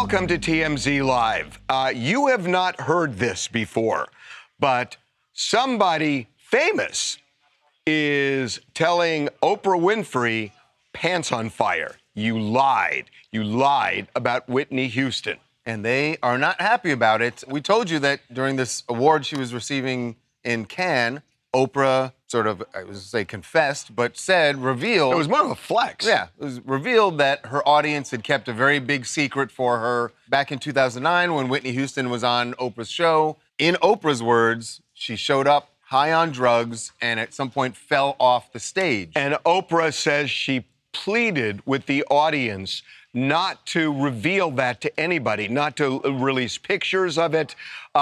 Welcome to TMZ Live. You have not heard this before, but somebody famous is telling Oprah Winfrey, pants on fire. You lied. You lied about Whitney Houston. And they are not happy about it. We told you that during this award she was receiving in Cannes, Oprah sort of, I was going to say confessed, but revealed. It was more of a flex. Yeah, it was revealed that her audience had kept a very big secret for her back in 2009 when Whitney Houston was on Oprah's show. In Oprah's words, she showed up high on drugs and at some point fell off the stage. And Oprah says she pleaded with the audience not to reveal that to anybody, not to release pictures of it.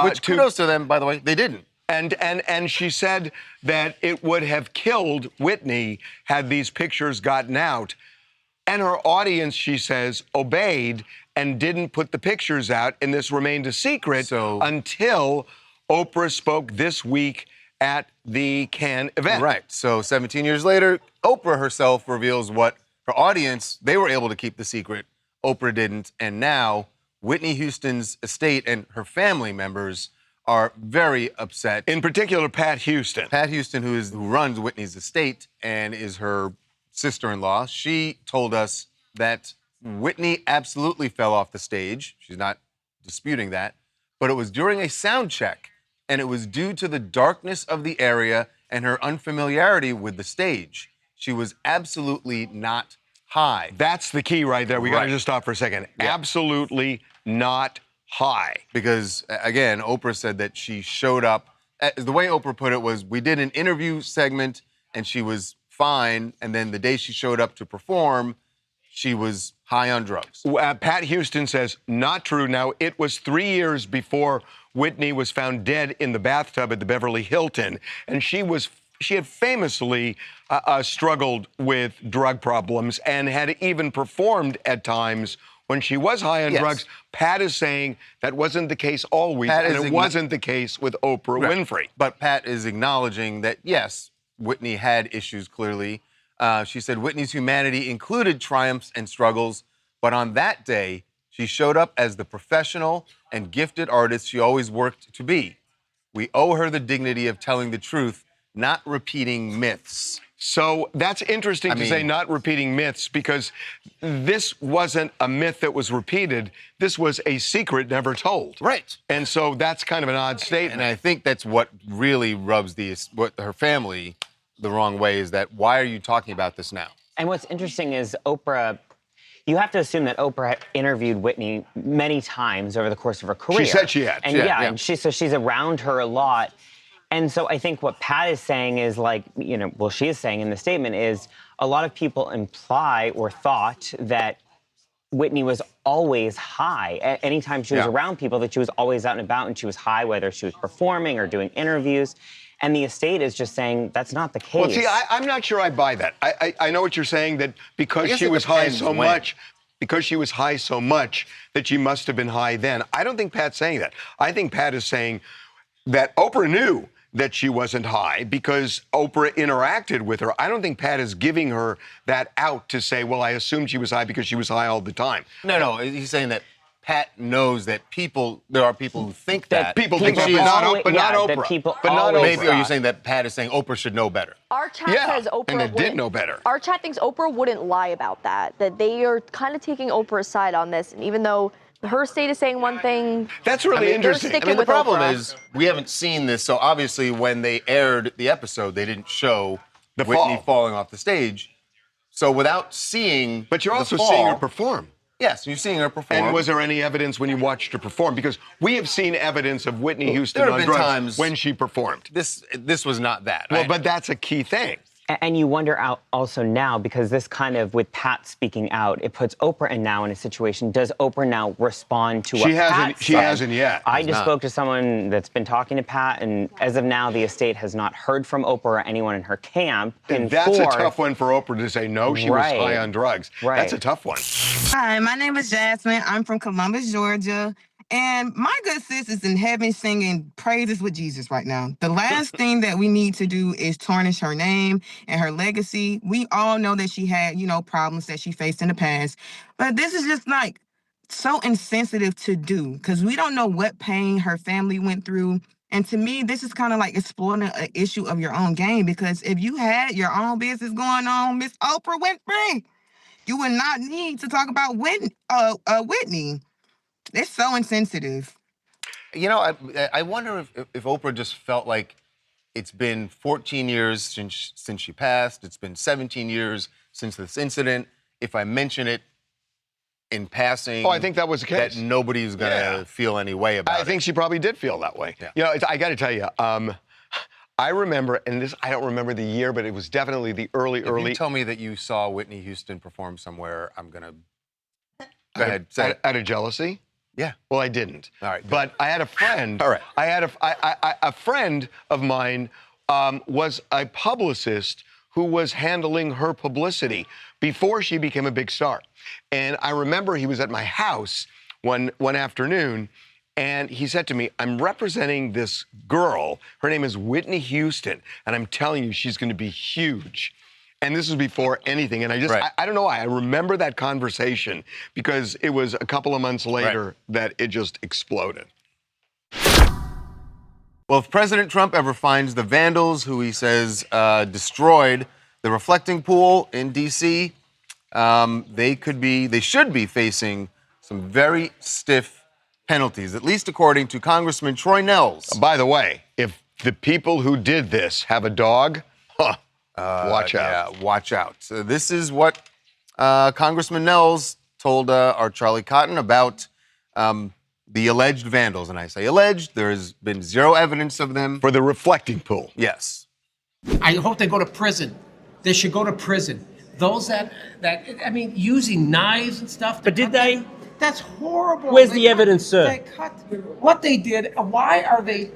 Which kudos to them, by the way, they didn't. And she said that it would have killed Whitney had these pictures gotten out. And her audience, she says, obeyed and didn't put the pictures out, and this remained a secret until Oprah spoke this week at the Cannes event. Right. So 17 years later, Oprah herself reveals what her audience, they were able to keep the secret. Oprah didn't. And now Whitney Houston's estate and her family members are very upset. In particular, Pat Houston. Pat Houston, who runs Whitney's estate and is her sister-in-law, she told us that Whitney absolutely fell off the stage. She's not disputing that. But it was during a sound check, and it was due to the darkness of the area and her unfamiliarity with the stage. She was absolutely not high. That's the key right there. We got to just stop for a second. Yeah. Absolutely not high. Because, again, Oprah said that she showed up. The way Oprah put it was, we did an interview segment, and she was fine, and then the day she showed up to perform, she was high on drugs. Pat Houston says, not true. Now, it was 3 years before Whitney was found dead in the bathtub at the Beverly Hilton, and she had famously struggled with drug problems and had even performed at times when she was high on drugs. Pat is saying that wasn't the case always, and it wasn't the case with Oprah Winfrey. But Pat is acknowledging that, yes, Whitney had issues, clearly. She said Whitney's humanity included triumphs and struggles, but on that day, she showed up as the professional and gifted artist she always worked to be. We owe her the dignity of telling the truth, not repeating myths. So that's interesting to say not repeating myths, because this wasn't a myth that was repeated. This was a secret never told. Right. And so that's kind of an odd statement. And I think that's what really rubs her family the wrong way, is that, why are you talking about this now? And what's interesting is Oprah, you have to assume that Oprah interviewed Whitney many times over the course of her career. She said she had. And and she's around her a lot. And so I think what Pat is saying is, she is saying in the statement is, a lot of people imply or thought that Whitney was always high. Anytime she was around people, that she was always out and about and she was high, whether she was performing or doing interviews. And the estate is just saying that's not the case. Well, see, I'm not sure I buy that. I know what you're saying, that because she was high so much, that she must have been high then. I don't think Pat's saying that. I think Pat is saying that Oprah knew that she wasn't high because Oprah interacted with her. I don't think Pat is giving her that out to say, well, I assumed she was high because she was high all the time. No, he's saying that Pat knows that there are people who think that. People think that, but not Oprah. Maybe are you saying that Pat is saying Oprah should know better? Our chat says Oprah and it did know better. Our chat thinks Oprah wouldn't lie about that they are kind of taking Oprah's side on this, and even though her state is saying one thing. That's really interesting. The problem is we haven't seen this, so obviously when they aired the episode, they didn't show Whitney falling off the stage. So without seeing But you're also seeing her perform. Yes, you're seeing her perform. And was there any evidence when you watched her perform? Because we have seen evidence of Whitney Houston on drugs when she performed. This was not that. Well, but that's a key thing. And you wonder also now, because this kind of, with Pat speaking out, it puts Oprah now in a situation. Does Oprah now respond to what Pat said? She hasn't yet. I just spoke to someone that's been talking to Pat, and as of now, the estate has not heard from Oprah or anyone in her camp. And that's a tough one for Oprah to say, no, she was high on drugs. That's a tough one. Hi, my name is Jasmine. I'm from Columbus, Georgia. And my good sis is in heaven singing praises with Jesus right now. The last thing that we need to do is tarnish her name and her legacy. We all know that she had, problems that she faced in the past. But this is just like so insensitive to do because we don't know what pain her family went through. And to me, this is kind of like exploiting an issue of your own game, because if you had your own business going on, Miss Oprah Winfrey, you would not need to talk about Whitney. It's so insensitive. You know, I wonder if Oprah just felt like it's been 14 years since she passed. It's been 17 years since this incident. If I mention it in passing, I think that was the case. That nobody's gonna feel any way about it. I think she probably did feel that way. Yeah. You know, I got to tell you, I remember, and this I don't remember the year, but it was definitely the early. If you tell me that you saw Whitney Houston perform somewhere, I'm gonna go ahead. Say it. Out of jealousy. Yeah. Well, I didn't. All right. Good. But I had a friend. All right. I had a friend of mine was a publicist who was handling her publicity before she became a big star. And I remember he was at my house one afternoon, and he said to me, "I'm representing this girl. Her name is Whitney Houston, and I'm telling you, she's going to be huge." And this was before anything. And I just, Right. I don't know why. I remember that conversation because it was a couple of months later that it just exploded. Well, if President Trump ever finds the vandals who he says destroyed the reflecting pool in DC, they should be facing some very stiff penalties, at least according to Congressman Troy Nehls. By the way, if the people who did this have a dog, watch out. Yeah, watch out. So this is what Congressman Nehls told our Charlie Cotton about the alleged vandals. And I say alleged, there has been zero evidence of them. For the reflecting pool. Yes. I hope they go to prison. They should go to prison. Those that I mean, using knives and stuff. But did they? That's horrible. Where's the evidence, sir? They cut what they did. Why are they?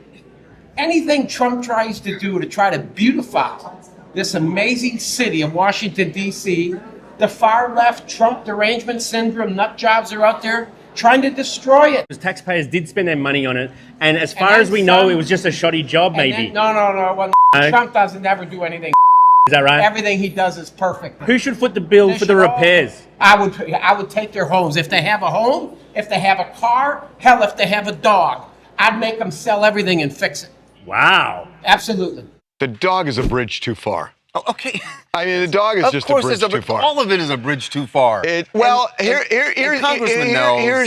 Anything Trump tries to do to try to beautify this amazing city of Washington, D.C., the far left Trump derangement syndrome nut jobs are out there trying to destroy it. Because taxpayers did spend their money on it, and as far as we know, it was just a shoddy job, maybe. No. Well, Trump doesn't ever do anything. Is that right? Everything he does is perfect. Who should foot the bill for the repairs? I would take their homes. If they have a home, if they have a car, hell, if they have a dog, I'd make them sell everything and fix it. Wow. Absolutely. The dog is a bridge too far. Oh, okay. I mean, the dog is just a bridge too far. All of it is a bridge too far. Here's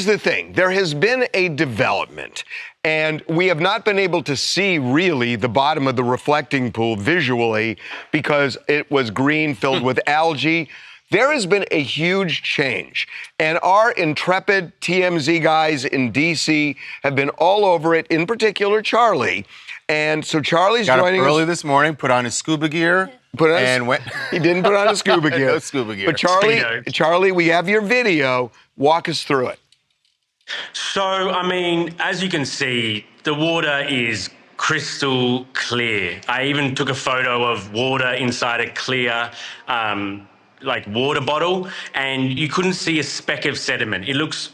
the thing. There has been a development, and we have not been able to see really the bottom of the reflecting pool visually because it was green filled with algae. There has been a huge change, and our intrepid TMZ guys in DC have been all over it, in particular Charlie. And so Charlie's Got joining up early us. this morning, put on his scuba gear, went. He didn't put on his scuba gear. No scuba gear. But Charlie, we have your video. Walk us through it. So, I mean, as you can see, the water is crystal clear. I even took a photo of water inside a clear, water bottle, and you couldn't see a speck of sediment. It looks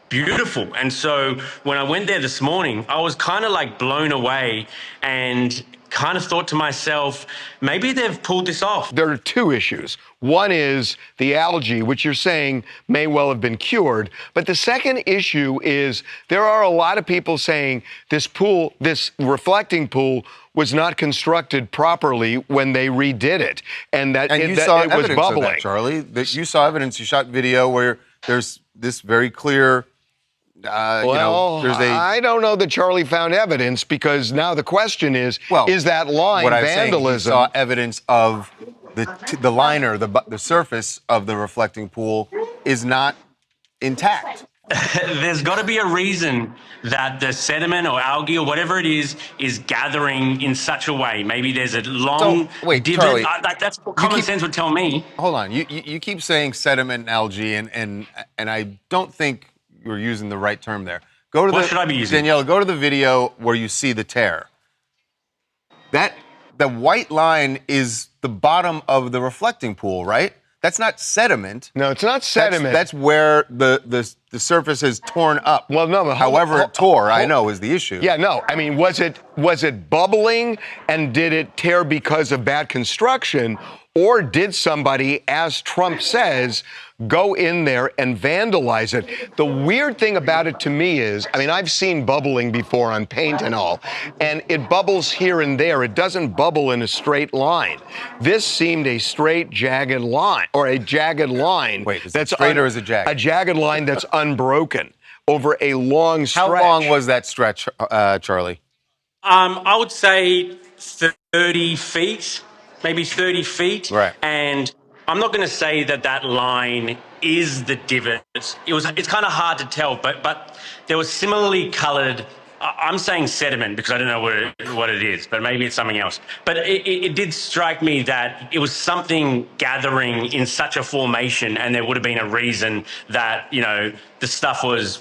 beautiful. And so when I went there this morning, I was kind of like blown away and kind of thought to myself, maybe they've pulled this off. There are two issues. One is the algae, which you're saying may well have been cured. But the second issue is there are a lot of people saying this pool, this reflecting pool, was not constructed properly when they redid it, and that And it, you that saw it was evidence bubbling. of that, Charlie. That you saw evidence. You shot video where there's this very clear. I don't know that Charlie found evidence because now the question is that line what I'm vandalism? Saying, you saw evidence of the liner, the surface of the reflecting pool is not intact. There's got to be a reason that the sediment or algae or whatever it is gathering in such a way. Maybe there's a long divot. Charlie, that's what common sense would tell me. Hold on. You keep saying sediment and algae, and I don't think you're using the right term there. What should I be using? Daniela, go to the video where you see the tear. The white line is the bottom of the reflecting pool, right? That's not sediment. No, it's not sediment. That's where the surface is torn up. Well, no, but however it tore, I know, is the issue. Yeah, no. I mean, was it bubbling and did it tear because of bad construction, Or did somebody, as Trump says, go in there and vandalize it? The weird thing about it to me is, I mean, I've seen bubbling before on paint and all, and it bubbles here and there. It doesn't bubble in a straight line. This seemed a straight, jagged line, or a jagged line. Wait, is it straight or is it jagged? A jagged line that's unbroken over a long stretch. How long was that stretch, Charlie? I would say 30 feet, maybe 30 feet. Right. And I'm not going to say that that line is the divot. It's kind of hard to tell, but there was similarly colored. I'm saying sediment because I don't know what it is, but maybe it's something else. But it did strike me that it was something gathering in such a formation, and there would have been a reason that the stuff was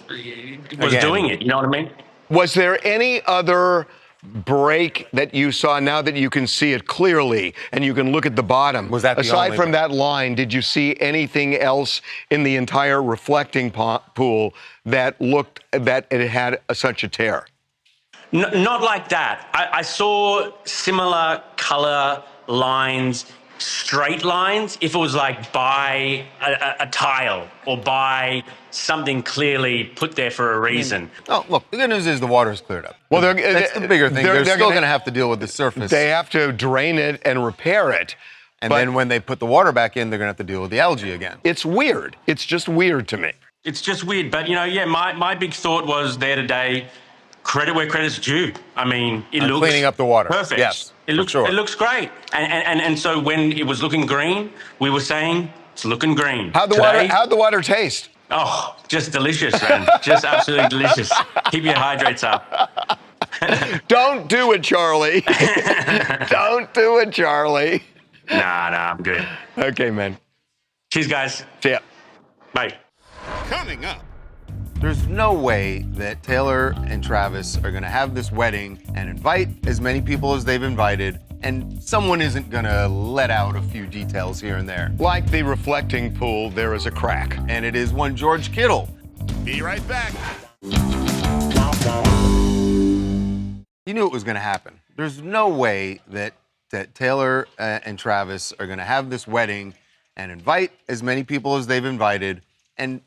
doing it. You know what I mean? Was there any other break that you saw now that you can see it clearly and you can look at the bottom? Was that the aside only from one? that line, did you see anything else in the entire reflecting pool that looked that it had such a tear? Not like that. I saw similar color lines, straight lines, if it was like by a tile or by something clearly put there for a reason. Oh, look, the good news is the water's cleared up. Well, that's the bigger thing. They're still going to have to deal with the surface. They have to drain it and repair it. And then when they put the water back in, they're going to have to deal with the algae again. It's weird. It's just weird to me. It's just weird. But, my big thought was there today, credit where credit's due. I mean, it looks cleaning up the water. Perfect. Yes, it looks sure. It looks great. And so when it was looking green, we were saying it's looking green. How'd the water taste? Oh, just delicious, man. Just absolutely delicious. Keep your hydrates up. Don't do it, Charlie. Don't do it, Charlie. Nah, I'm good. Okay, man. Cheers, guys. See ya. Bye. Coming up. There's no way that Taylor and Travis are going to have this wedding and invite as many people as they've invited, and someone isn't going to let out a few details here and there. Like the reflecting pool, there is a crack. And it is one George Kittle. Be right back. You knew it was going to happen. There's no way that Taylor and Travis are going to have this wedding and invite as many people as they've invited, and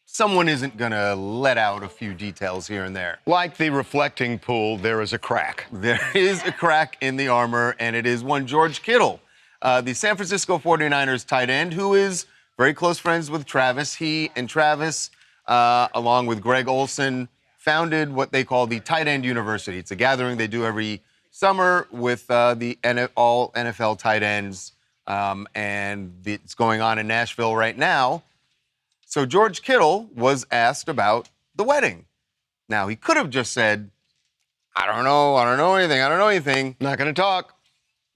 someone isn't going to let out a few details here and there. Like the reflecting pool, there is a crack. There is a crack in the armor, and it is one George Kittle, the San Francisco 49ers tight end, who is very close friends with Travis. He and Travis, along with Greg Olson, founded what they call the Tight End University. It's a gathering they do every summer with all NFL tight ends, and it's going on in Nashville right now. So George Kittle was asked about the wedding. Now, he could have just said, I don't know anything. Not going to talk.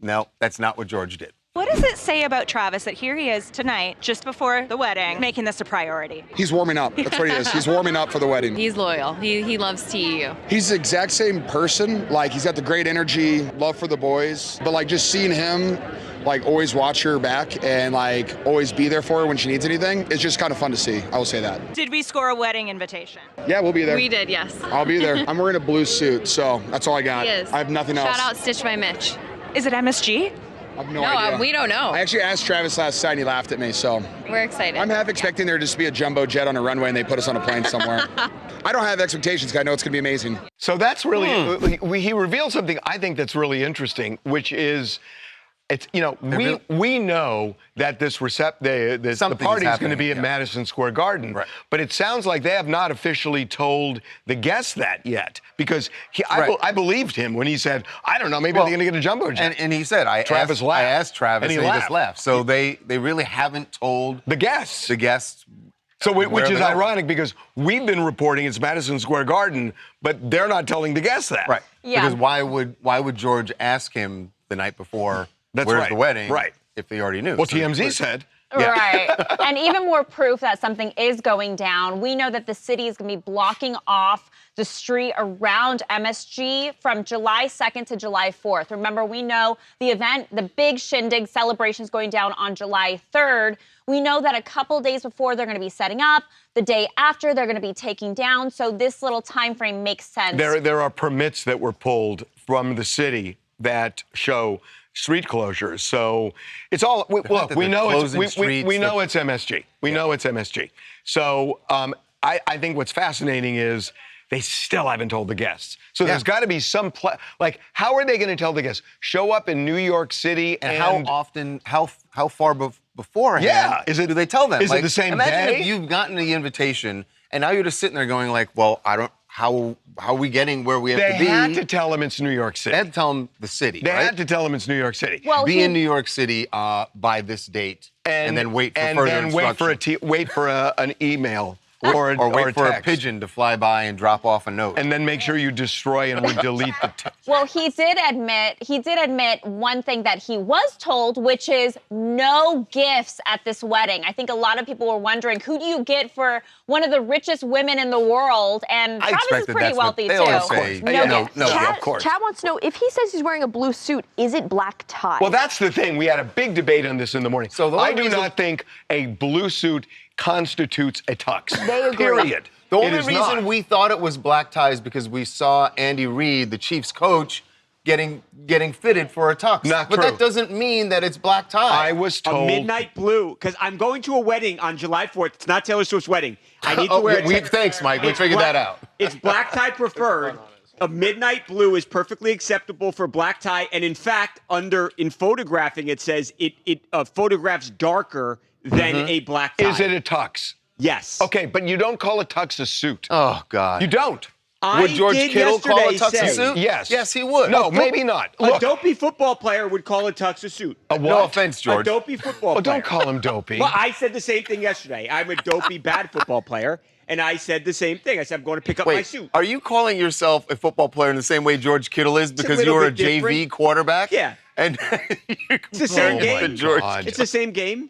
No, that's not what George did. What does it say about Travis that here he is tonight, just before the wedding, making this a priority? He's warming up. That's what he is. He's warming up for the wedding. He's loyal. He loves TEU. He's the exact same person. Like, he's got the great energy, love for the boys. But, like, just seeing him, like, always watch her back and, like, always be there for her when she needs anything, it's just kind of fun to see. I will say that. Did we score a wedding invitation? Yeah, we'll be there. We did, yes. I'll be there. I'm wearing a blue suit, so that's all I got. He is. I have nothing else. Shout out Stitch by Mitch. Is it MSG? I have no idea. We don't know. I actually asked Travis last night and he laughed at me, so. We're excited. I'm half expecting there just to be a jumbo jet on a runway and they put us on a plane somewhere. I don't have expectations because I know it's going to be amazing. So that's really, he revealed something I think that's really interesting, which is, it's, we know that the party is going to be at Madison Square Garden, right. But it sounds like they have not officially told the guests that yet, because I believed him when he said, I don't know, maybe they're going to get a jumbo jet. And he said, I asked Travis, and he just left. So they really haven't told the guests. So, which is ironic because we've been reporting it's Madison Square Garden, but they're not telling the guests that. Right. Yeah. Because why would George ask him the night before? That's where's right. the wedding? Right. If they already knew. Well, TMZ said. Yeah. Right. And even more proof that something is going down. We know that the city is going to be blocking off the street around MSG from July 2nd to July 4th. Remember, we know the event, the big shindig celebration is going down on July 3rd. We know that a couple days before they're going to be setting up. The day after, they're going to be taking down. So this little time frame makes sense. There are permits that were pulled from the city that show street closures. So it's all, look, we know it's MSG. We know it's MSG. So I think what's fascinating is they still haven't told the guests. So there's got to be some, how are they going to tell the guests? Show up in New York City and how often, how far beforehand do they tell them? Is it the same imagine day? If you've gotten the invitation and now you're just sitting there going like, well, how are we getting where we have to be? They had to tell them it's New York City. They had to tell them the city, They right? had to tell them it's New York City. Well, be in New York City by this date, and then wait for further instructions. wait for an email or wait for a text. pigeon to fly by and drop off a note. And then make sure you destroy and delete the text. Well, he did admit one thing that he was told, which is no gifts at this wedding. I think a lot of people were wondering, who do you get for one of the richest women in the world? And Travis is pretty wealthy, too. No gifts. Chad, of course. Chad wants to know, if he says he's wearing a blue suit, is it black tie? Well, that's the thing. We had a big debate on this in the morning. So I do not think a blue suit constitutes a tux. They agree. Period. The only It is reason not. we thought it was black tie is because we saw Andy Reid, the Chiefs coach, getting fitted for a tux. Not but true. that doesn't mean that it's black tie. I was A told. midnight blue, because I'm going to a wedding on July 4th. It's not Taylor Swift's wedding. I need to wear a thanks, Mike. We figured that out. It's black tie preferred. A midnight blue is perfectly acceptable for black tie, and in fact, in photographing, it says it photographs darker than a black tie. Is it a tux? Yes. Okay, but you don't call a tux a suit. Oh, God. You don't. Would George Kittle call a tux a suit? Yes. Yes, he would. No, maybe not. A Look, dopey football player would call a tux a suit. a what? No offense, A George. dopey football player. Don't call him dopey. Well, I said the same thing yesterday. I'm a dopey bad football player, and I said the same thing. I said I'm going to pick up my suit. Are you calling yourself a football player in the same way George Kittle is because little you're a bit JV different. quarterback? Yeah. And It's the same game. George. It's the same game.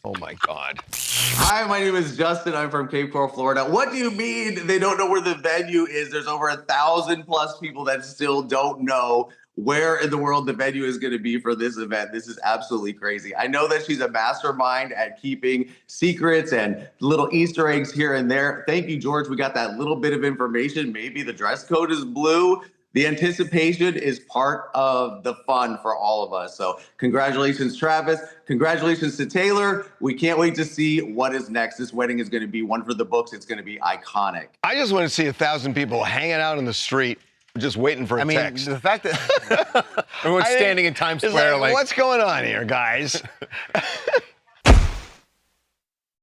Oh, my God. Hi, my name is Justin. I'm from Cape Coral, Florida. What do you mean they don't know where the venue is? There's over 1,000+ people that still don't know where in the world the venue is going to be for this event. This is absolutely crazy. I know that she's a mastermind at keeping secrets and little Easter eggs here and there. Thank you, George. We got that little bit of information. Maybe the dress code is blue. The anticipation is part of the fun for all of us. So congratulations, Travis. Congratulations to Taylor. We can't wait to see what is next. This wedding is going to be one for the books. It's going to be iconic. I just want to see 1,000 people hanging out in the street just waiting for a text. The fact that everyone's standing in Times It's Square like, what's going on here, guys?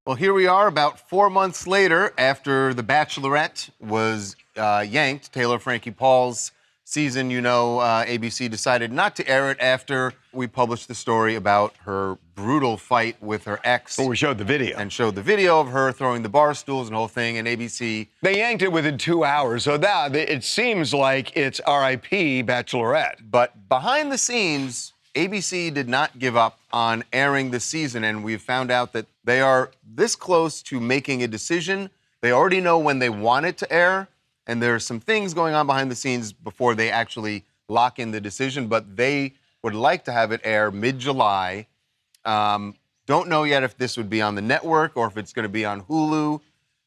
Well, here we are about 4 months later after The Bachelorette was yanked. Taylor Frankie Paul's season, ABC decided not to air it after we published the story about her brutal fight with her ex. Well, we showed the video. And showed the video of her throwing the bar stools and the whole thing, and ABC... They yanked it within 2 hours, so that it seems like it's R.I.P. Bachelorette. But behind the scenes, ABC did not give up on airing the season, and we've found out that they are this close to making a decision. They already know when they want it to air, and there are some things going on behind the scenes before they actually lock in the decision, but they would like to have it air mid-July. Don't know yet if this would be on the network or if it's going to be on Hulu,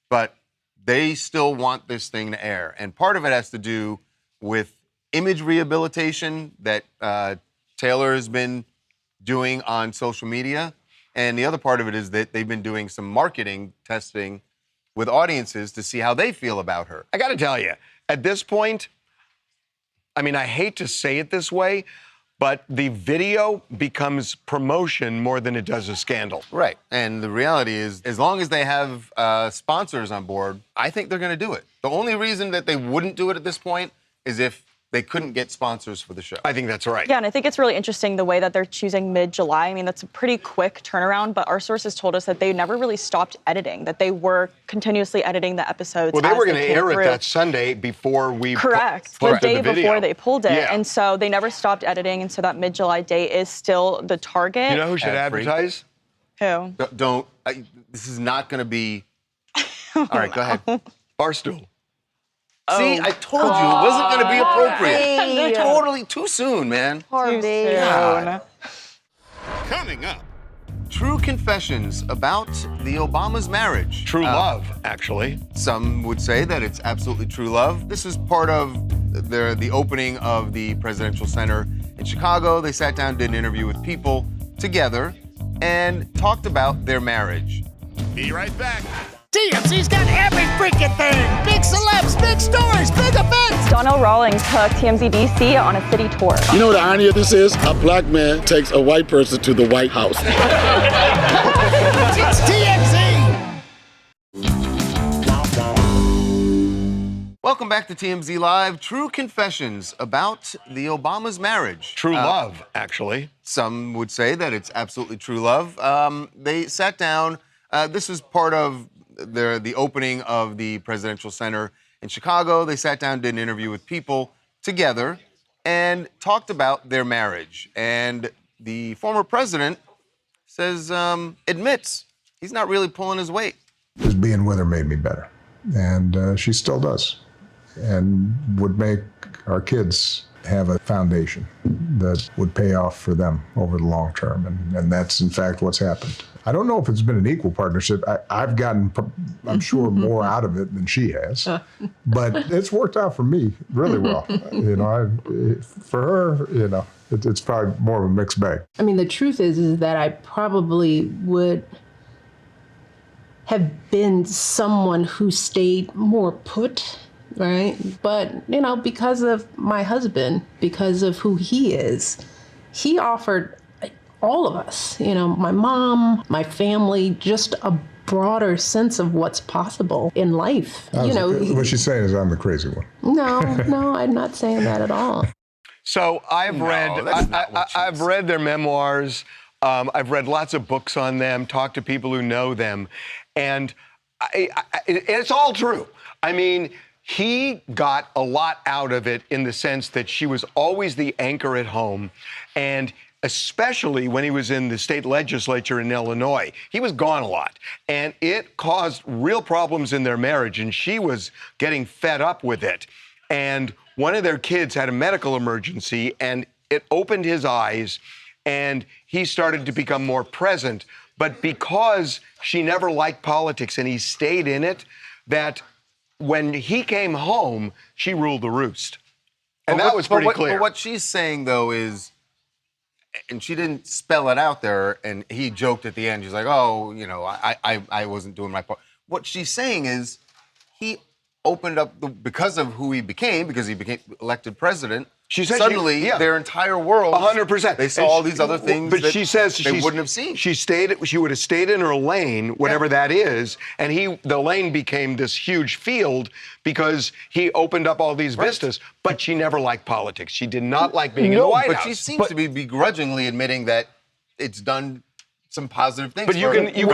but they still want this thing to air. And part of it has to do with image rehabilitation that Taylor has been doing on social media. And the other part of it is that they've been doing some marketing testing with audiences to see how they feel about her. I got to tell you, at this point, I hate to say it this way, but the video becomes promotion more than it does a scandal. Right. And the reality is, as long as they have sponsors on board, I think they're going to do it. The only reason that they wouldn't do it at this point is if they couldn't get sponsors for the show. I think that's right. Yeah, and I think it's really interesting the way that they're choosing mid-July. That's a pretty quick turnaround, but our sources told us that they never really stopped editing, that they were continuously editing the episodes. Well, they were going to came air through. it that Sunday before we Correct. posted The day video. before they pulled it. Yeah. And so they never stopped editing, and so that mid-July date is still the target. You know who should advertise? Who? This is not going to be... All right, go ahead. Barstool. See, I told you it wasn't going to be appropriate. Totally too soon, man. God. Coming up. True confessions about the Obama's marriage. True love, actually. Some would say that it's absolutely true love. This is part of the opening of the Presidential Center In Chicago, they sat down, did an interview with people together, and talked about their marriage. Be right back. TMZ's got every freaking thing. Big celebs, big stories, big events. Donnell Rawlings took TMZ DC on a city tour. You know what the irony of this is? A black man takes a white person to the White House. It's TMZ. Welcome back to TMZ Live. True confessions about the Obama's marriage. True love, actually. Some would say that it's absolutely true love. They sat down. This was part of the opening of the Presidential Center in Chicago. They sat down, did an interview with people together, and talked about their marriage. And the former president says, admits he's not really pulling his weight. Just being with her made me better. And she still does. And would make our kids have a foundation that would pay off for them over the long term. And that's, in fact, what's happened. I don't know if it's been an equal partnership. I've gotten, I'm sure, more out of it than she has. But it's worked out for me really well. You know, for her, you know, it's probably more of a mixed bag. I mean, the truth is that I probably would have been someone who stayed more put, right? But, you know, because of my husband, because of who he is, he offered all of us, you know, my mom, my family, just a broader sense of what's possible in life. You know, what she's saying is I'm the crazy one. No, I'm not saying that at all. So I've read their memoirs. I've read lots of books on them, talked to people who know them, and it's all true. I mean, he got a lot out of it in the sense that she was always the anchor at home, and especially when he was in the state legislature in Illinois. He was gone a lot, and it caused real problems in their marriage, and she was getting fed up with it. And one of their kids had a medical emergency, and it opened his eyes, and he started to become more present. But because she never liked politics and he stayed in it, that when he came home, she ruled the roost. And that was pretty clear. But what she's saying, though, is, and she didn't spell it out there, and he joked at the end. He's like, oh, you know, I wasn't doing my part. What she's saying is he opened up, because of who he became, because he became elected president, she said suddenly their entire world, 100%. They saw all these other things but that she says they wouldn't have seen. She would have stayed in her lane, whatever that is, and the lane became this huge field because he opened up all these vistas, but she never liked politics. She did not like being in the White House. But she seems to be begrudgingly admitting that it's done some positive things for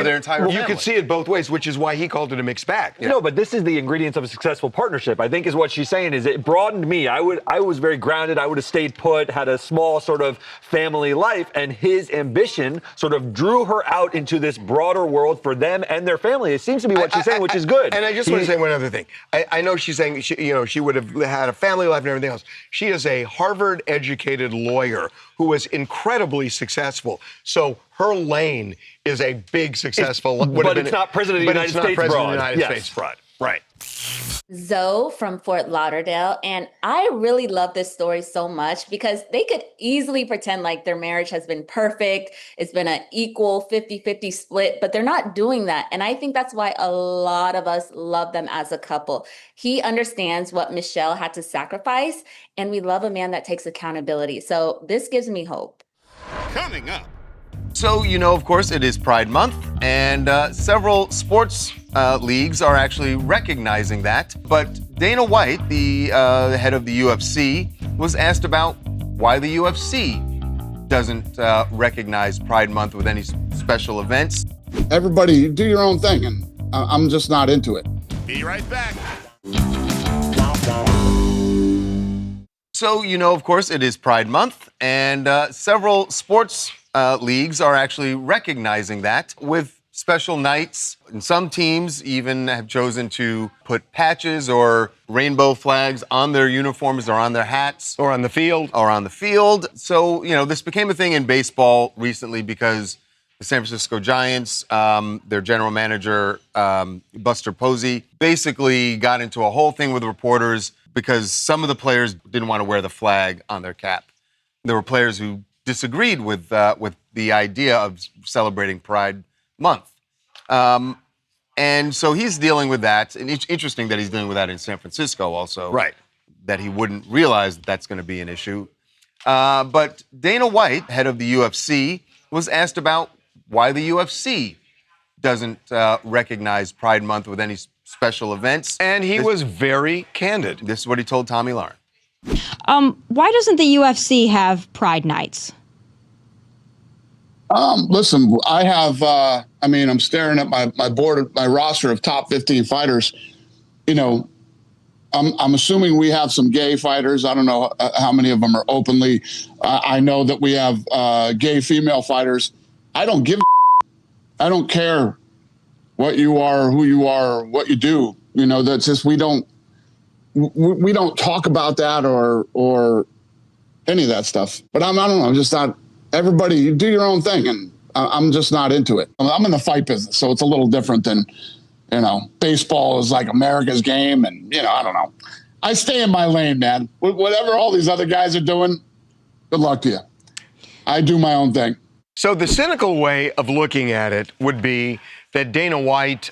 their entire family. You could see it both ways, which is why he called it a mixed bag. No, but this is the ingredients of a successful partnership, I think, is what she's saying. Is it broadened me. I was very grounded. I would have stayed put, had a small sort of family life, and his ambition sort of drew her out into this broader world for them and their family. It seems to be what she's saying, which is good. And I just want to say one other thing. I know she's saying she would have had a family life and everything else. She is a Harvard-educated lawyer who was incredibly successful. So her lane is a big successful. But it's not President of the United States fraud. Right. Zoe from Fort Lauderdale, and I really love this story so much because they could easily pretend like their marriage has been perfect. It's been an equal 50-50 split, but they're not doing that. And I think that's why a lot of us love them as a couple. He understands what Michelle had to sacrifice, and we love a man that takes accountability. So this gives me hope. Coming up. So, you know, of course, it is Pride Month, and several sports leagues are actually recognizing that. But Dana White, the head of the UFC, was asked about why the UFC doesn't recognize Pride Month with any special events. Everybody do your own thing, and I'm just not into it. Be right back. So, you know, of course, it is Pride Month, and several sports leagues are actually recognizing that with special nights. And some teams even have chosen to put patches or rainbow flags on their uniforms or on their hats. Or on the field. So, you know, this became a thing in baseball recently because the San Francisco Giants, their general manager, Buster Posey, basically got into a whole thing with reporters because some of the players didn't want to wear the flag on their cap. there were players who disagreed with the idea of celebrating Pride Month. And so he's dealing with that. And it's interesting that he's dealing with that in San Francisco also. Right. That he wouldn't realize that that's going to be an issue. But Dana White, head of the UFC, was asked about why the UFC doesn't recognize Pride Month with any special events. And he was very candid. This is what he told Tommy Lauren. Why doesn't the UFC have Pride Nights? Listen, I have, I'm staring at my board, my roster of top 15 fighters. You know, I'm assuming we have some gay fighters. I don't know how many of them are openly. I know that we have gay female fighters. I don't give I don't care what you are, who you are, what you do. You know, that's just, we don't talk about that or any of that stuff. But I don't know, I'm just not, everybody, you do your own thing, and I'm just not into it. I'm in the fight business, so it's a little different than, baseball is like America's game, and, I don't know. I stay in my lane, man. Whatever all these other guys are doing, good luck to you. I do my own thing. So the cynical way of looking at it would be that Dana White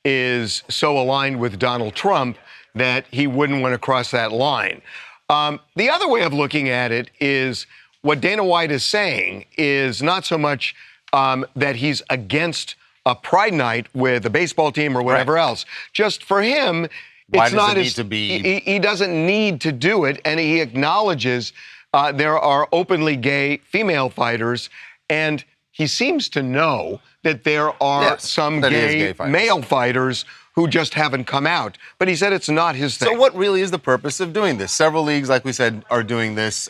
is so aligned with Donald Trump that he wouldn't want to cross that line. The other way of looking at it is what Dana White is saying is not so much that he's against a Pride Night with a baseball team or whatever else. Just for him, Why does it need to be? He doesn't need to do it, and he acknowledges there are openly gay female fighters, and he seems to know that there are some gay male fighters who just haven't come out. But he said it's not his thing. So what really is the purpose of doing this? Several leagues, like we said, are doing this.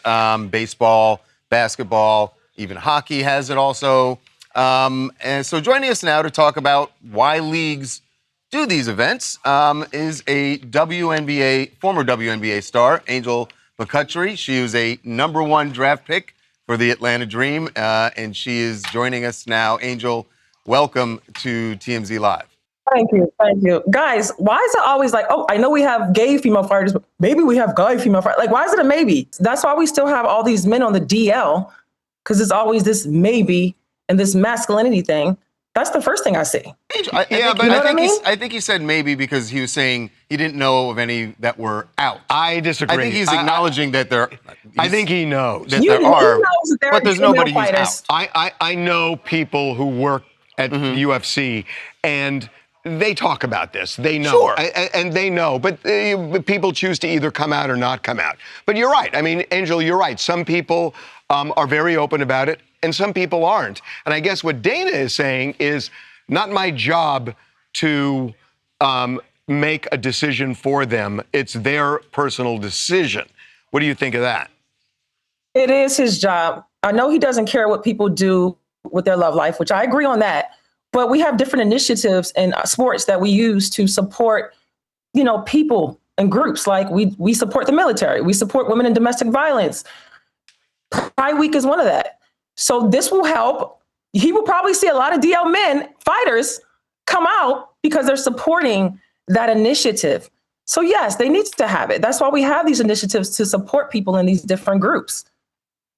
Baseball, basketball, even hockey has it also. And so joining us now to talk about why leagues do these events is a former WNBA star, Angel McCutchery. She was a #1 draft pick for the Atlanta Dream, and she is joining us now. Angel, welcome to TMZ Live. Thank you. Guys, why is it always like, I know we have gay female fighters, but maybe we have gay female fighters. Like, why is it a maybe? That's why we still have all these men on the DL, because it's always this maybe and this masculinity thing. That's the first thing I see. I think he said maybe because he was saying he didn't know of any that were out. I disagree. I think he's acknowledging that there. I think he knows that there are, but there's nobody who's out. I know people who work at UFC, and they talk about this. They know. Sure. And they know. But people choose to either come out or not come out. But you're right. I mean, Angel, you're right. Some people are very open about it, and some people aren't. And I guess what Dana is saying is not my job to make a decision for them. It's their personal decision. What do you think of that? It is his job. I know he doesn't care what people do with their love life, which I agree on that. But we have different initiatives in sports that we use to support, people and groups. Like we support the military. We support women in domestic violence. Pride Week is one of that. So this will help. He will probably see a lot of DL men, fighters, come out because they're supporting that initiative. So yes, they need to have it. That's why we have these initiatives to support people in these different groups.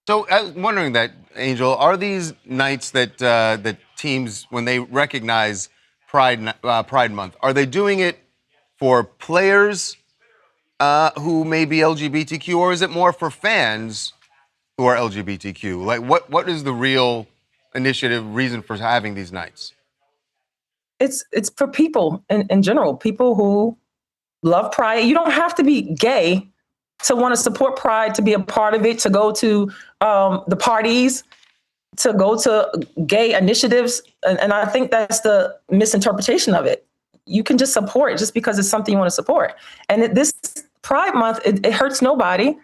So I was wondering that, Angel, are these nights that teams, when they recognize Pride Month, are they doing it for players who may be LGBTQ, or is it more for fans who are LGBTQ? Like, what is the real reason for having these nights? It's for people in general, people who love Pride. You don't have to be gay to want to support Pride, to be a part of it, to go to the parties, to go to gay initiatives. And I think that's the misinterpretation of it. You can just support just because it's something you want to support. And this Pride Month, it hurts nobody.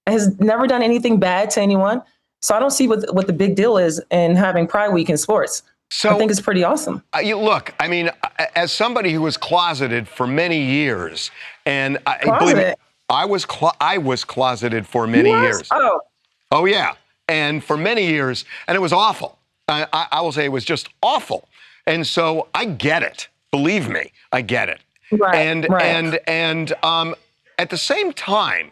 It has never done anything bad to anyone. So I don't see what the big deal is in having Pride Week in sports. So I think it's pretty awesome. Look, I mean, as somebody who was closeted for many years, and believe me, I was closeted for many years. Oh yeah, and for many years, and it was awful. I will say it was just awful. And so I get it. Believe me, I get it. And at the same time,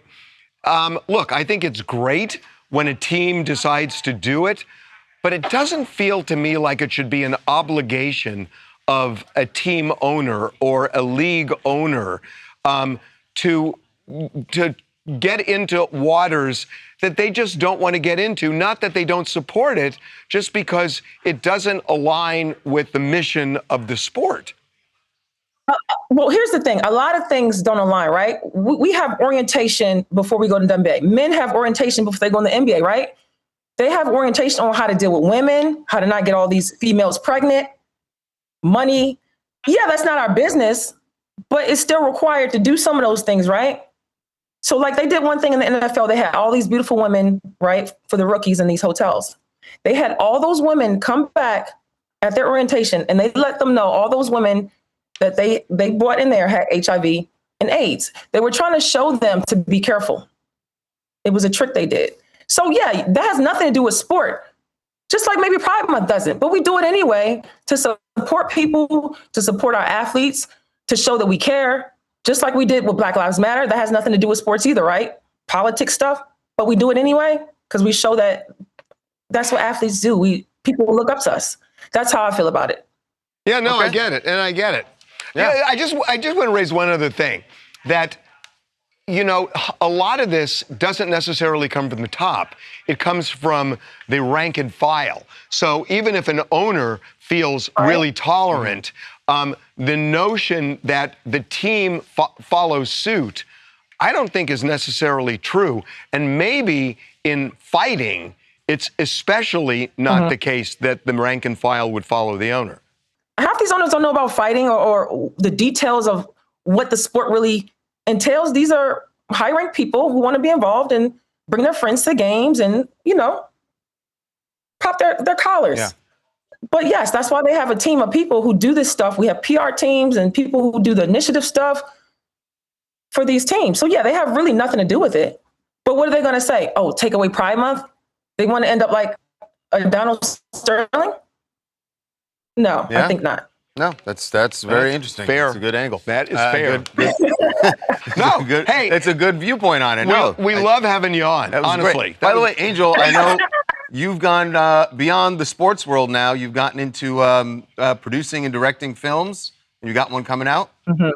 look, I think it's great when a team decides to do it, but it doesn't feel to me like it should be an obligation of a team owner or a league owner to get into waters that they just don't want to get into. Not that they don't support it, just because it doesn't align with the mission of the sport. Well, here's the thing. A lot of things don't align, right? We have orientation before we go to the NBA. Men have orientation before they go in the NBA, right? They have orientation on how to deal with women, how to not get all these females pregnant, money. Yeah, that's not our business, but it's still required to do some of those things, right? So like they did one thing in the NFL, they had all these beautiful women, right, for the rookies in these hotels. They had all those women come back at their orientation and they let them know, all those women that they brought in there had HIV and AIDS. They were trying to show them to be careful. It was a trick they did. So yeah, that has nothing to do with sport. Just like maybe Pride Month doesn't, but we do it anyway to support people, to support our athletes, to show that we care. Just like we did with Black Lives Matter, that has nothing to do with sports either, right? Politics stuff, but we do it anyway because we show that that's what athletes do. People look up to us. That's how I feel about it. Yeah, no, Okay. I get it, and I get it. Yeah, I just want to raise one other thing, that, you know, a lot of this doesn't necessarily come from the top. It comes from the rank and file. So even if an owner feels really tolerant, the notion that the team follows suit, I don't think is necessarily true. And maybe in fighting, it's especially not the case that the rank and file would follow the owner. Half these owners don't know about fighting or the details of what the sport really entails. These are high-ranked people who want to be involved and bring their friends to games and, you know, pop their collars. Yeah. But yes, that's why they have a team of people who do this stuff. We have PR teams and people who do the initiative stuff for these teams. So yeah, they have really nothing to do with it. But what are they going to say? Oh, take away Pride Month? They want to end up like a Donald Sterling? No, Yeah. I think not. No, that's very interesting. Fair. It's a good angle. That is fair. No, good. Hey, it's a good viewpoint on it. We love having you on, that was honestly. Great. By the way, Angel, I know you've gone beyond the sports world now. You've gotten into producing and directing films. You got one coming out? Mm-hmm.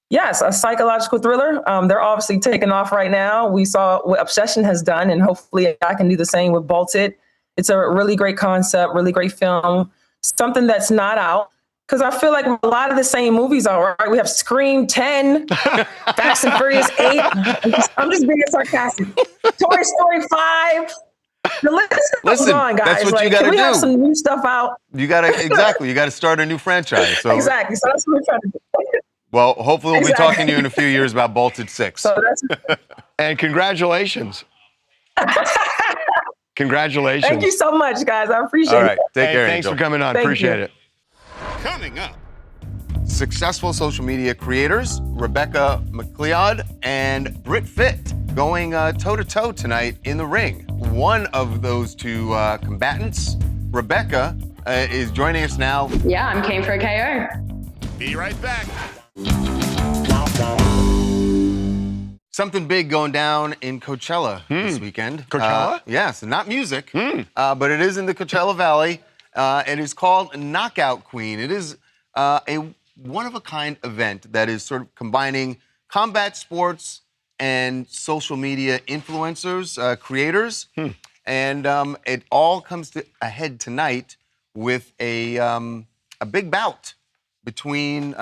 Yes, a psychological thriller. They're obviously taking off right now. We saw what Obsession has done, and hopefully I can do the same with Bolted. It's a really great concept, really great film, something that's not out. Because I feel like a lot of the same movies are, right? We have Scream 10, Fast and Furious 8. I'm just being sarcastic. Toy Story 5. The list goes on, guys. That's what like, you gotta can we do. have some new stuff out? You gotta start a new franchise. So, Exactly. So that's what we're trying to do. well, hopefully we'll be talking to you in a few years about Bolted 6. So that's And congratulations. Congratulations. Thank you so much, guys. I appreciate All right, it. take care, Thanks Angel. for coming on. Thank Appreciate you. it. Coming up. Successful social media creators, Rebecca McLeod and Britt Fit, going toe-to-toe tonight in the ring. One of those two combatants, Rebecca, is joining us now. Yeah, I'm keen for a KO. Be right back. Something big going down in Coachella this weekend. Coachella? Yes, not music, but it is in the Coachella Valley. It is called Knockout Queen. It is a one-of-a-kind event that is sort of combining combat sports and social media influencers, creators. And it all comes to a head tonight with a big bout between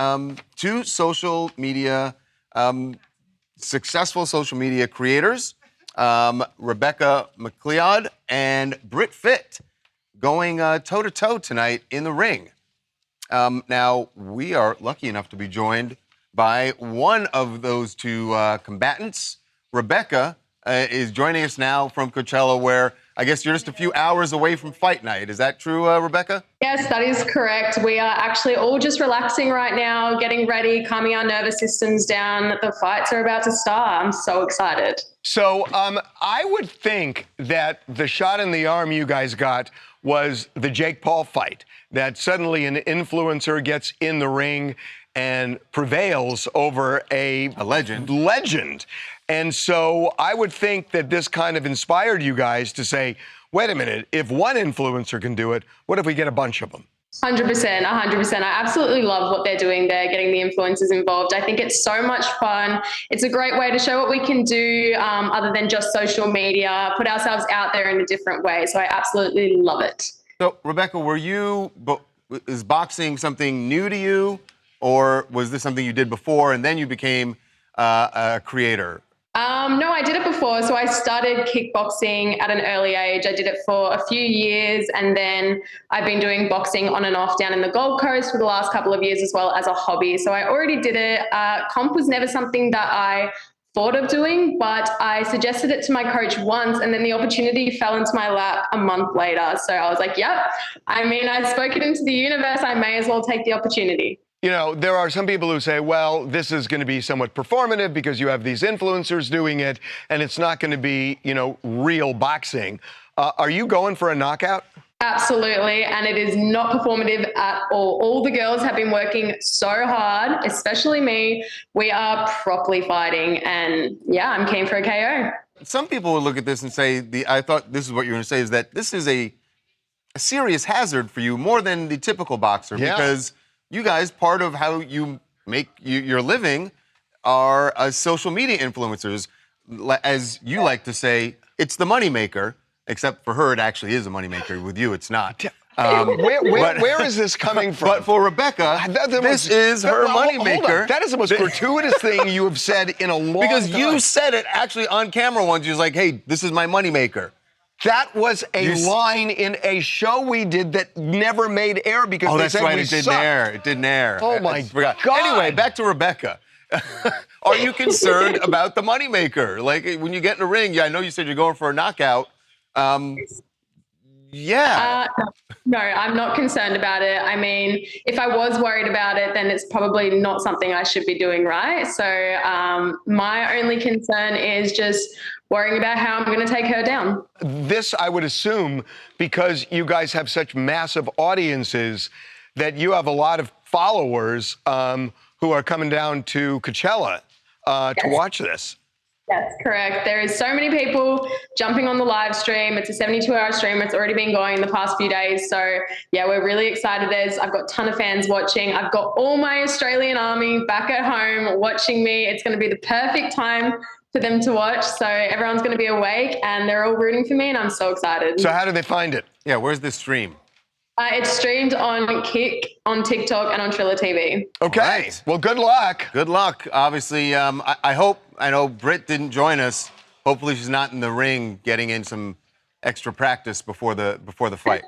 two social media successful social media creators, Rebecca McLeod and Britt Fit, going toe-to-toe tonight in the ring. Now, we are lucky enough to be joined by one of those two combatants. Rebecca is joining us now from Coachella, where I guess you're just a few hours away from fight night. Is that true, Rebecca? Yes, that is correct. We are actually all just relaxing right now, getting ready, calming our nervous systems down. The fights are about to start. I'm so excited. So I would think that the shot in the arm you guys got was the Jake Paul fight, that suddenly an influencer gets in the ring and prevails over a legend. And so I would think that this kind of inspired you guys to say, wait a minute, if one influencer can do it, what if we get a bunch of them? 100%. I absolutely love what they're doing there, getting the influencers involved. I think it's so much fun. It's a great way to show what we can do other than just social media, put ourselves out there in a different way. So I absolutely love it. So, Rebecca, is boxing something new to you, or was this something you did before and then you became a creator? No, I did it before. So I started kickboxing at an early age. I did it for a few years, and then I've been doing boxing on and off down in the Gold Coast for the last couple of years as well as a hobby. So I already did it. Comp was never something that I thought of doing, but I suggested it to my coach once, and then the opportunity fell into my lap a month later. So I was like, yep, I mean, I spoke it into the universe. I may as well take the opportunity. You know, there are some people who say, well, this is going to be somewhat performative because you have these influencers doing it, and it's not going to be, you know, real boxing. Are you going for a knockout? Absolutely, and it is not performative at all. All the girls have been working so hard, especially me. We are properly fighting, and yeah, I'm keen for a KO. Some people will look at this and say, I thought this is what you were going to say, is that this is a serious hazard for you, more than the typical boxer, because you guys, part of how you make your living are as social media influencers. As you like to say, it's the moneymaker, except for her, it actually is a moneymaker. With you, it's not. Where is this coming from? But for Rebecca, this is her moneymaker. That is the most gratuitous thing you have said in a long time. Because you said it actually on camera once. You was like, hey, this is my moneymaker. That was a line in a show we did that never made air because they said we sucked. It didn't air. Oh, my God. Anyway, back to Rebecca. Are you concerned about the moneymaker? Like, when you get in the ring, I know you said you're going for a knockout. No, I'm not concerned about it. I mean, if I was worried about it, then it's probably not something I should be doing, right? So my only concern is just worrying about how I'm going to take her down. This, I would assume, because you guys have such massive audiences, that you have a lot of followers who are coming down to Coachella to watch this. Yes, correct. There is so many people jumping on the live stream. It's a 72-hour stream. It's already been going the past few days. So yeah, we're really excited. I've got a ton of fans watching. I've got all my Australian army back at home watching me. It's going to be the perfect time for them to watch. So everyone's going to be awake and they're all rooting for me, and I'm so excited. So how do they find it? Yeah, where's this stream? It's streamed on Kick, on TikTok, and on Triller TV. Okay. Right. Well, good luck. Good luck. Obviously, I know Britt didn't join us. Hopefully she's not in the ring getting in some extra practice before the fight.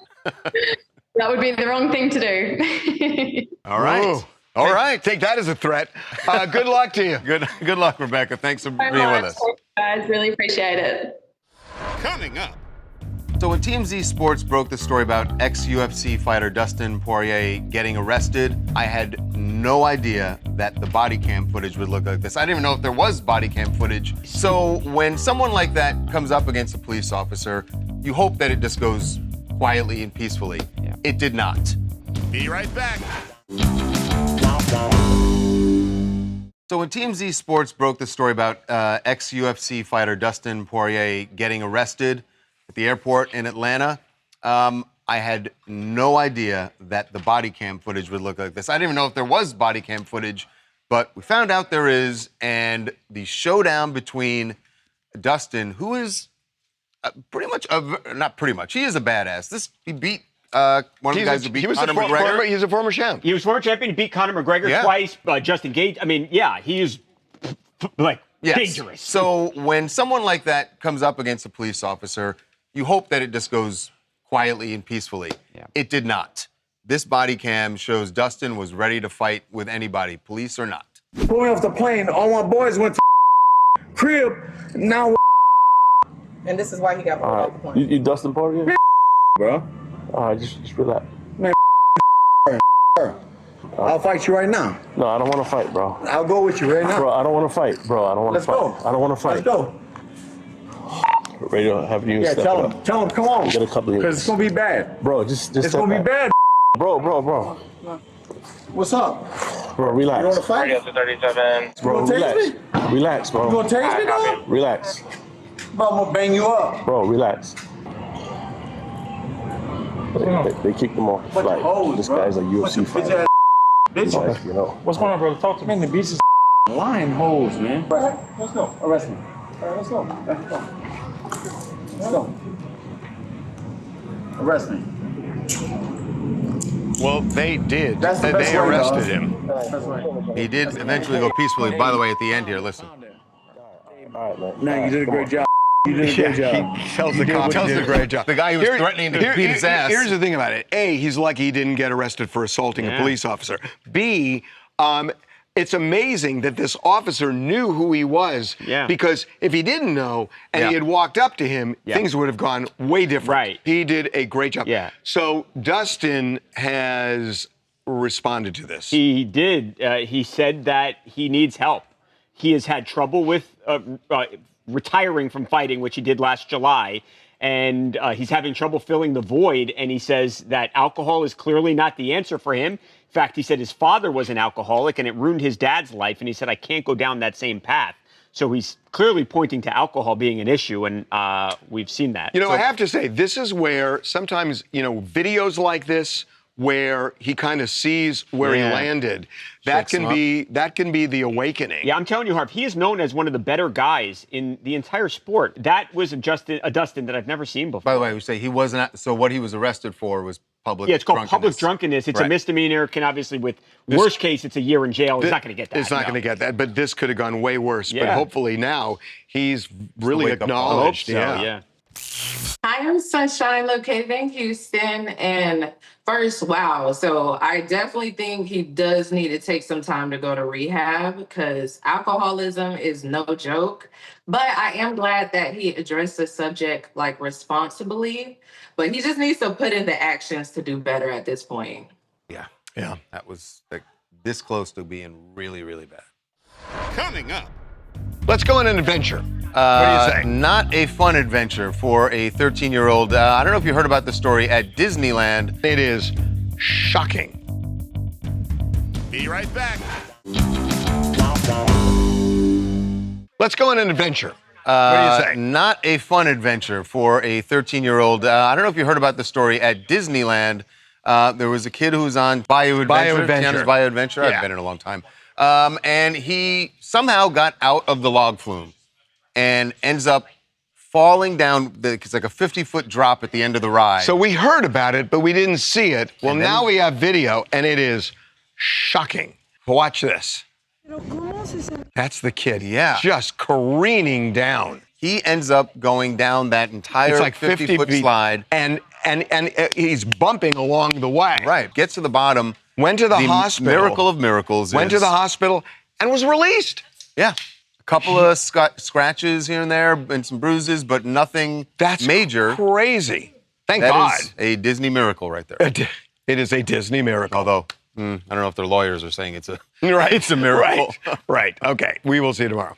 That would be the wrong thing to do. All right. Ooh. All right. Take that as a threat. Good luck to you. Good luck, Rebecca. Thanks for being with us. Thanks, guys. Really appreciate it. Coming up. So when TMZ Sports broke the story about ex-UFC fighter Dustin Poirier getting arrested, I had no idea that the body cam footage would look like this. I didn't even know if there was body cam footage. So when someone like that comes up against a police officer, you hope that it just goes quietly and peacefully. Yeah. It did not. Be right back. So when TMZ Sports broke the story about ex-UFC fighter Dustin Poirier getting arrested at the airport in Atlanta, I had no idea that the body cam footage would look like this. I didn't even know if there was body cam footage, but we found out there is, and the showdown between Dustin, who is not pretty much, he is a badass. He beat one of the guys who beat Conor McGregor. He's a former champ. He was former champion. He beat Conor McGregor twice. Justin Gage. I mean, yeah, he is dangerous. So when someone like that comes up against a police officer, you hope that it just goes quietly and peacefully. Yeah. It did not. This body cam shows Dustin was ready to fight with anybody, police or not. Pulling off the plane, all my boys went to crib. Now, and this is why he got pulled off the plane. You Dustin Poirier, bro. All right, just relax. Man, I'll fight you right now. No, I don't want to fight, bro. I'll go with you right now. Bro, I don't want to fight, bro. I don't want to fight. Let's go. I don't want to fight. Let's go. Radio, have you step tell it him, up. tell him, come on. Get a couple of because it's gonna be bad. Bro, just it's gonna be bad. Bro. What's up? Bro, relax. You want to fight? 37. Bro, relax. Relax, bro. You gonna tase me, dog? Relax. Bro, I'm gonna bang you up. Bro, relax. They kicked him off. Like, this guy's a UFC fighter. Bitch. Like, you know. What's going on, brother? Talk to me. Man, the bitch is lying hoes, man. Let's go. Arrest me. All right, let's go. Let's go. Let's go. Arrest me. Well, they did. That's the best they way, arrested dog. him. That's right. He did eventually go peacefully. By the way, at the end here, listen. All right, man. No, you did a great job. You did a great job. He tells the cops he did a great job. The guy who was threatening to beat his ass. Here's the thing about it. A, he's lucky he didn't get arrested for assaulting a police officer. B, it's amazing that this officer knew who he was. Yeah. Because if he didn't know and he had walked up to him, things would have gone way different. Right. He did a great job. Yeah. So Dustin has responded to this. He did. He said that he needs help. He has had trouble with retiring from fighting, which he did last July. And he's having trouble filling the void. And he says that alcohol is clearly not the answer for him. In fact, he said his father was an alcoholic and it ruined his dad's life. And he said, I can't go down that same path. So he's clearly pointing to alcohol being an issue. And we've seen that. You know, I have to say, this is where sometimes, videos like this, where he kind of sees where he landed, that can be the awakening. Yeah, I'm telling you, Harp, he is known as one of the better guys in the entire sport. That was a Dustin that I've never seen before. By the way, we say he wasn't. So what he was arrested for was public. Yeah, it's called drunkenness. public drunkenness. It's a misdemeanor. Can obviously, with worst case, it's a year in jail. He's not going to get that. It's not going to get that. But this could have gone way worse. Yeah. But hopefully now he's really acknowledged. Yeah. I am Sunshine, located in Houston, and first, wow. So I definitely think he does need to take some time to go to rehab because alcoholism is no joke. But I am glad that he addressed the subject responsibly. But he just needs to put in the actions to do better at this point. Yeah. That was this close to being really, really bad. Coming up. Let's go on an adventure. What do you say? Not a fun adventure for a 13-year-old. I don't know if you heard about the story at Disneyland. It is shocking. Be right back. Let's go on an adventure. What do you say? Not a fun adventure for a 13-year-old. I don't know if you heard about the story at Disneyland. There was a kid who was on Bayou Adventure. Tiana's Bayou Adventure. I've been in a long time. And he somehow got out of the log flume and ends up falling down. It's like a 50-foot drop at the end of the ride. So we heard about it, but we didn't see it. Well, now we have video, and it is shocking. Watch this. That's the kid. Yeah. Just careening down. He ends up going down that entire 50-foot slide. And he's bumping along the way. Right. Gets to the bottom. Went to the hospital. Miracle of miracles. Went to the hospital and was released. Yeah. A couple of scratches here and there and some bruises, but nothing major. Crazy. Thank God. That is a Disney miracle right there. It is a Disney miracle. Although, I don't know if their lawyers are saying it's a miracle. Right. Okay. We will see you tomorrow.